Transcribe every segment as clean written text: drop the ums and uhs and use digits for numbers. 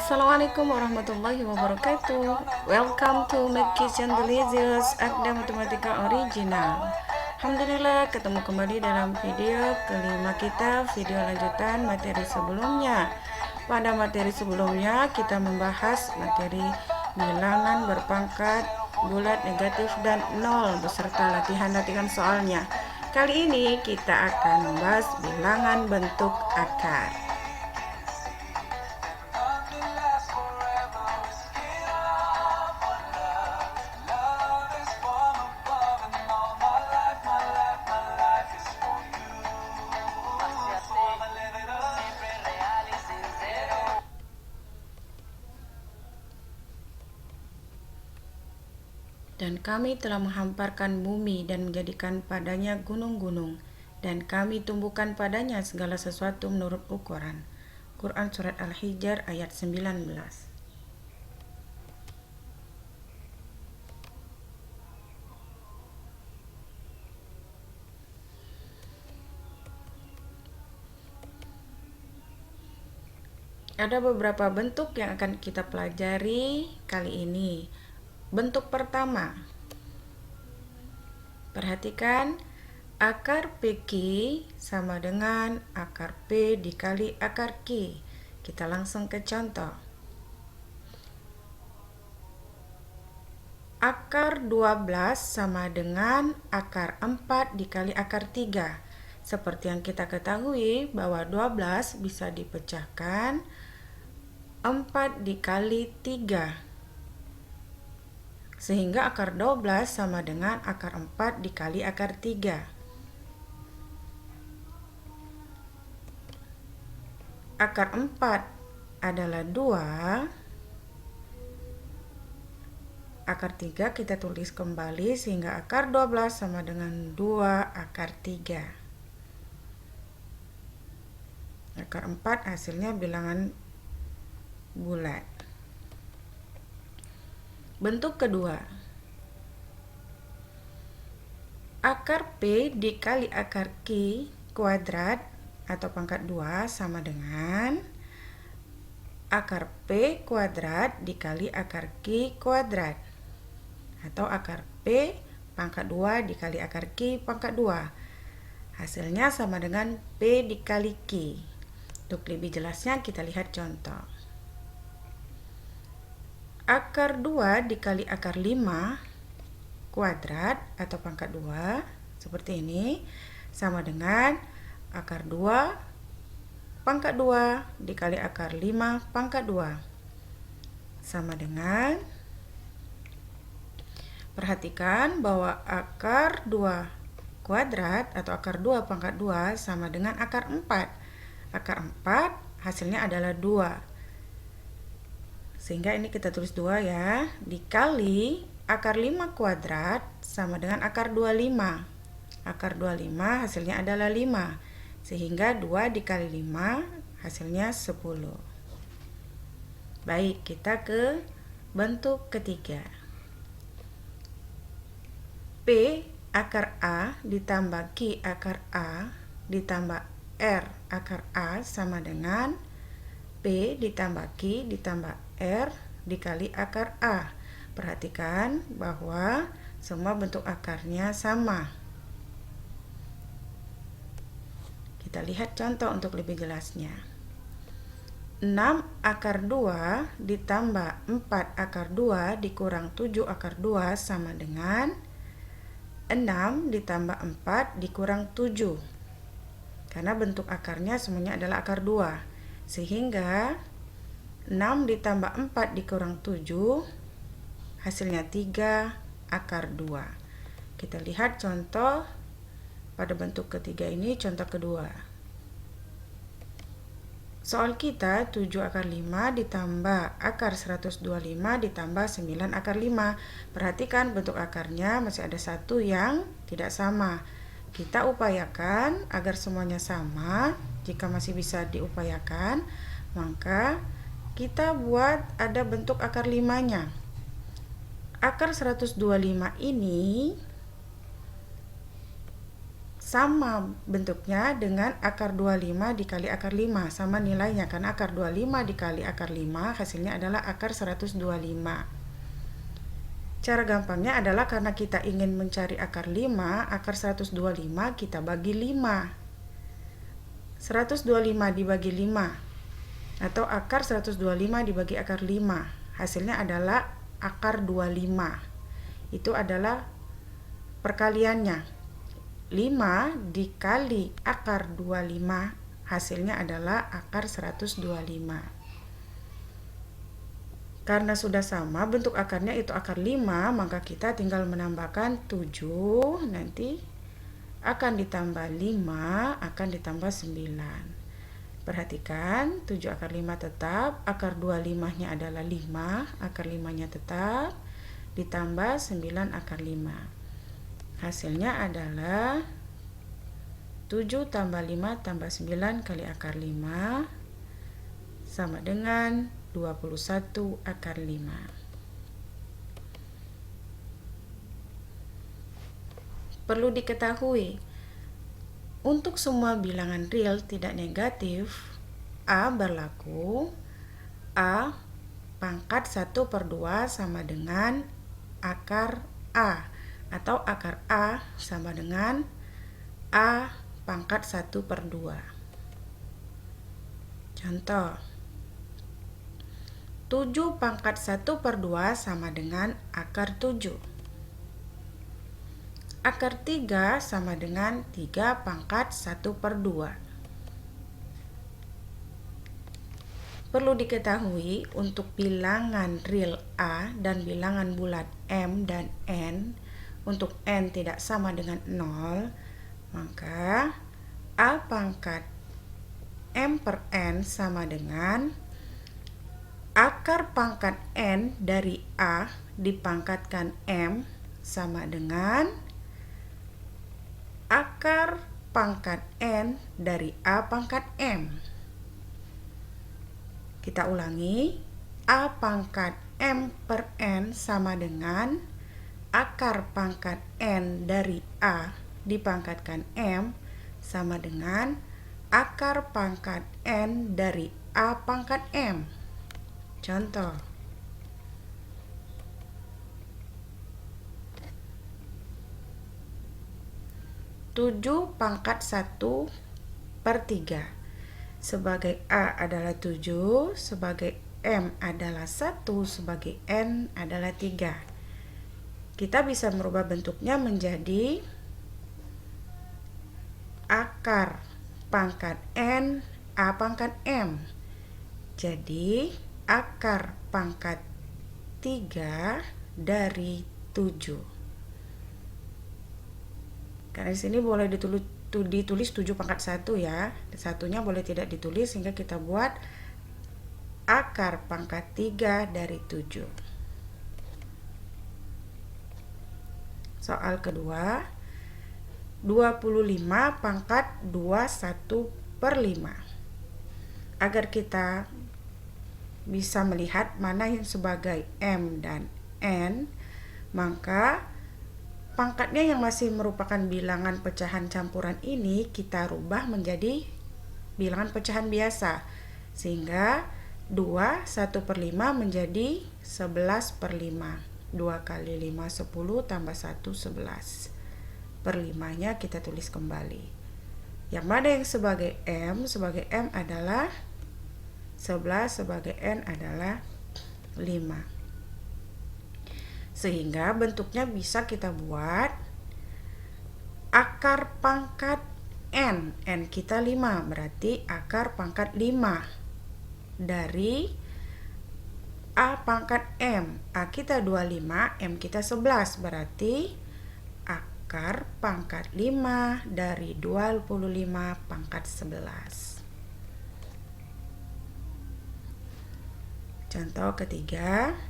Assalamualaikum warahmatullahi wabarakatuh. Welcome to Make Kitchen Delicious Akda Matematika Original. Alhamdulillah ketemu kembali dalam video kelima kita, video lanjutan materi sebelumnya. Pada materi sebelumnya kita membahas materi bilangan berpangkat bulat, negatif, dan nol beserta latihan-latihan soalnya. Kali ini kita akan membahas bilangan bentuk akar. Dan kami telah menghamparkan bumi dan menjadikan padanya gunung-gunung, dan kami tumbuhkan padanya segala sesuatu menurut ukuran. Quran Surat Al-Hijr ayat 19. Ada beberapa bentuk yang akan kita pelajari kali ini. Bentuk pertama, perhatikan akar PQ sama dengan akar P dikali akar Q. Kita langsung ke contoh. Akar 12 sama dengan akar 4 dikali akar 3. Seperti yang kita ketahui bahwa 12 bisa dipecahkan 4 dikali 3. Sehingga akar 12 sama dengan akar 4 dikali akar 3. Akar 4 adalah 2. Akar 3 kita tulis kembali sehingga akar 12 sama dengan 2 akar 3. Akar 4 hasilnya bilangan bulat. Bentuk kedua, akar P dikali akar Q kuadrat atau pangkat 2 sama dengan akar P kuadrat dikali akar Q kuadrat, atau akar P pangkat 2 dikali akar Q pangkat 2. Hasilnya sama dengan P dikali Q. Untuk lebih jelasnya kita lihat contoh. Akar 2 dikali akar 5 kuadrat atau pangkat 2 seperti ini sama dengan akar 2 pangkat 2 dikali akar 5 pangkat 2 sama dengan, perhatikan bahwa akar 2 kuadrat atau akar 2 pangkat 2 sama dengan akar 4. Akar 4 hasilnya adalah 2. Sehingga ini kita tulis 2 ya, dikali akar 5 kuadrat sama dengan akar 25. Akar 25 hasilnya adalah 5. Sehingga 2 dikali 5 hasilnya 10. Baik, kita ke bentuk ketiga. P akar A ditambah Q akar A ditambah R akar A sama dengan P ditambah Q ditambah R dikali akar A. Perhatikan bahwa semua bentuk akarnya sama. Kita lihat contoh untuk lebih jelasnya. 6 akar 2 ditambah 4 akar 2 dikurang 7 akar 2 sama dengan 6 ditambah 4 dikurang 7. Karena bentuk akarnya semuanya adalah akar 2. Sehingga 6 ditambah 4 dikurang 7 hasilnya 3 akar 2. Kita lihat contoh pada bentuk ketiga ini, contoh kedua. Soal kita 7 akar 5 ditambah akar 125 ditambah 9 akar 5. Perhatikan bentuk akarnya masih ada satu yang tidak sama. Kita upayakan agar semuanya sama. Jika masih bisa diupayakan, maka kita buat ada bentuk akar 5-nya. Akar 125 ini sama bentuknya dengan akar 25 dikali akar 5, sama nilainya karena akar 25 dikali akar 5 hasilnya adalah akar 125. Cara gampangnya adalah karena kita ingin mencari akar 5, akar 125 kita bagi 5. 125 dibagi 5 atau akar 125 dibagi akar 5 hasilnya adalah akar 25. Itu adalah perkaliannya. 5 dikali akar 25 hasilnya adalah akar 125. Karena sudah sama bentuk akarnya itu akar 5, maka kita tinggal menambahkan 7, nanti akan ditambah 5, akan ditambah 9. Perhatikan, 7 akar 5 tetap, akar 25-nya adalah 5, akar 5-nya tetap, ditambah 9 akar 5. Hasilnya adalah 7 tambah 5 tambah 9 kali akar 5 sama dengan 21 akar 5. Perlu diketahui, untuk semua bilangan real tidak negatif, A berlaku A pangkat 1/2 sama dengan akar A, atau akar A sama dengan A pangkat 1/2. Contoh, 7 pangkat 1/2 sama dengan akar 7. Akar 3 sama dengan 3 pangkat 1/2. Perlu diketahui, untuk bilangan real A dan bilangan bulat M dan N, untuk N tidak sama dengan 0, maka A pangkat M per N sama dengan akar pangkat N dari A dipangkatkan M sama dengan akar pangkat N dari A pangkat M. Kita ulangi, A pangkat M per N sama dengan akar pangkat N dari A dipangkatkan M sama dengan akar pangkat N dari A pangkat M. Contoh, 7 pangkat 1/3. Sebagai A adalah 7, sebagai M adalah 1, sebagai N adalah 3. Kita bisa merubah bentuknya menjadi akar pangkat N A pangkat M. Jadi akar pangkat 3 dari 7. Karena di sini boleh ditulis 7 pangkat 1 ya. Satunya boleh tidak ditulis, sehingga kita buat akar pangkat 3 dari 7. Soal kedua, 25 pangkat 21/5. Agar kita bisa melihat mana yang sebagai M dan N, maka pangkatnya yang masih merupakan bilangan pecahan campuran ini kita rubah menjadi bilangan pecahan biasa, sehingga 2 1/5 menjadi 11/5. 2 kali 5 10 tambah 1 11. Per 5-nya kita tulis kembali. Yang mana yang sebagai M? Sebagai M adalah 11, sebagai N adalah 5. Sehingga bentuknya bisa kita buat akar pangkat N. N kita 5, berarti akar pangkat 5 dari A pangkat M. A kita 25, M kita 11, berarti akar pangkat 5 dari 25 pangkat 11. Contoh ketiga,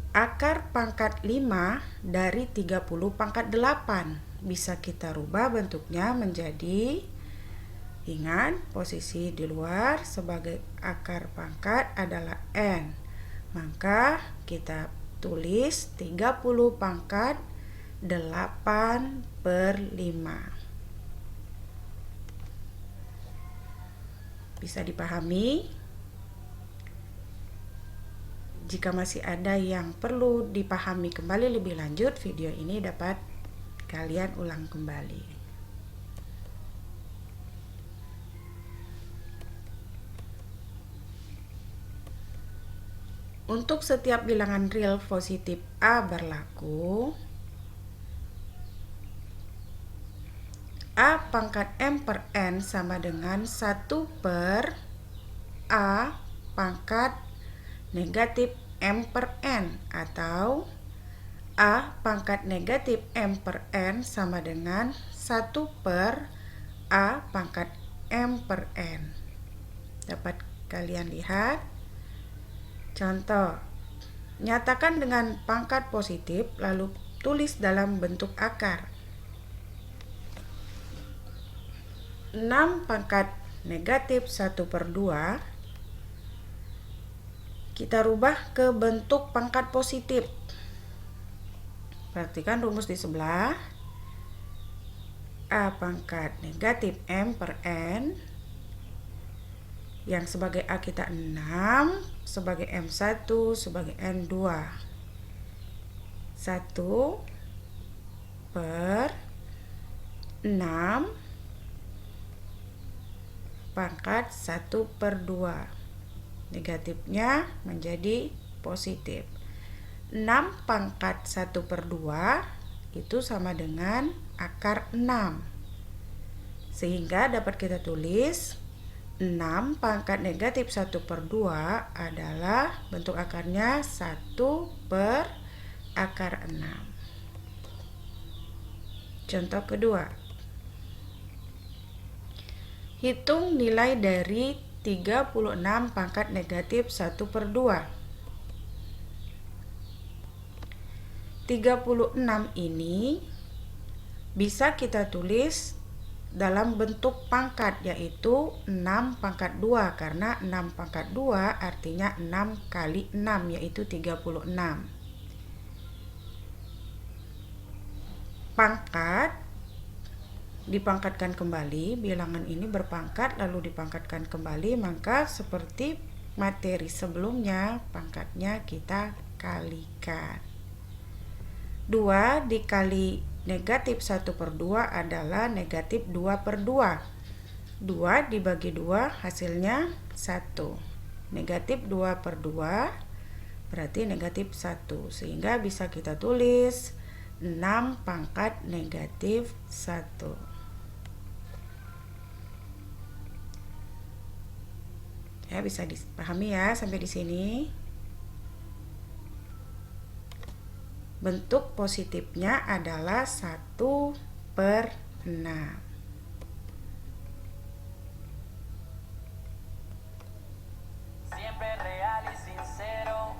akar pangkat 5 dari 30 pangkat 8. Bisa kita rubah bentuknya menjadi, ingat posisi di luar sebagai akar pangkat adalah N. Maka kita tulis 30 pangkat 8/5. bisa dipahami. Jika masih ada yang perlu dipahami kembali lebih lanjut, video ini dapat kalian ulang kembali. Untuk setiap bilangan real positif A berlaku, A pangkat M per N sama dengan 1 per A pangkat negatif M per N, atau A pangkat negatif M per N sama dengan 1 per A pangkat M per N. Dapat kalian lihat. Contoh, nyatakan dengan pangkat positif lalu tulis dalam bentuk akar. 6 pangkat negatif 1 per 2 kita rubah ke bentuk pangkat positif. Perhatikan rumus di sebelah. A pangkat negatif M per N, yang sebagai A kita 6, sebagai M1, sebagai N2. 1 per 6 pangkat 1 per 2. Negatifnya menjadi positif. 6 pangkat 1 per 2 itu sama dengan akar 6. Sehingga dapat kita tulis 6 pangkat negatif 1 per 2 adalah bentuk akarnya 1 per akar 6. Contoh kedua. Hitung nilai dari 36 pangkat negatif 1 per 2. 36 ini bisa kita tulis dalam bentuk pangkat, yaitu 6 pangkat 2, karena 6 pangkat 2 artinya 6 kali 6, yaitu 36. Pangkat dipangkatkan kembali, bilangan ini berpangkat lalu dipangkatkan kembali, maka seperti materi sebelumnya pangkatnya kita kalikan. 2 dikali negatif 1 per 2 adalah negatif 2 per 2. 2 dibagi 2 hasilnya 1. Negatif 2 per 2 berarti negatif 1. Sehingga bisa kita tulis 6 pangkat negatif 1. Ya, bisa dipahami ya sampai di sini. Bentuk positifnya adalah 1 per 6. Siempre real y sincero,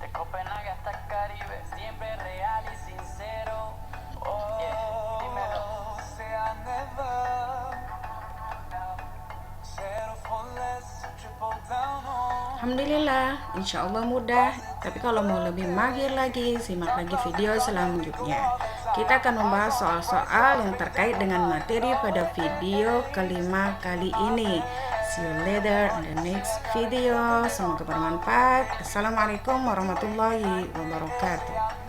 de Copenhague hasta Caribe, siempre real y sincero. Oh, yeah, dímelo. Sea never, zero for less, triple down on. Alhamdulillah, insya Allah mudah. Tapi kalau mau lebih mahir lagi, simak lagi video selanjutnya. Kita akan membahas soal-soal yang terkait dengan materi pada video kelima kali ini. See you later in the next video. Semoga bermanfaat. Assalamualaikum warahmatullahi wabarakatuh.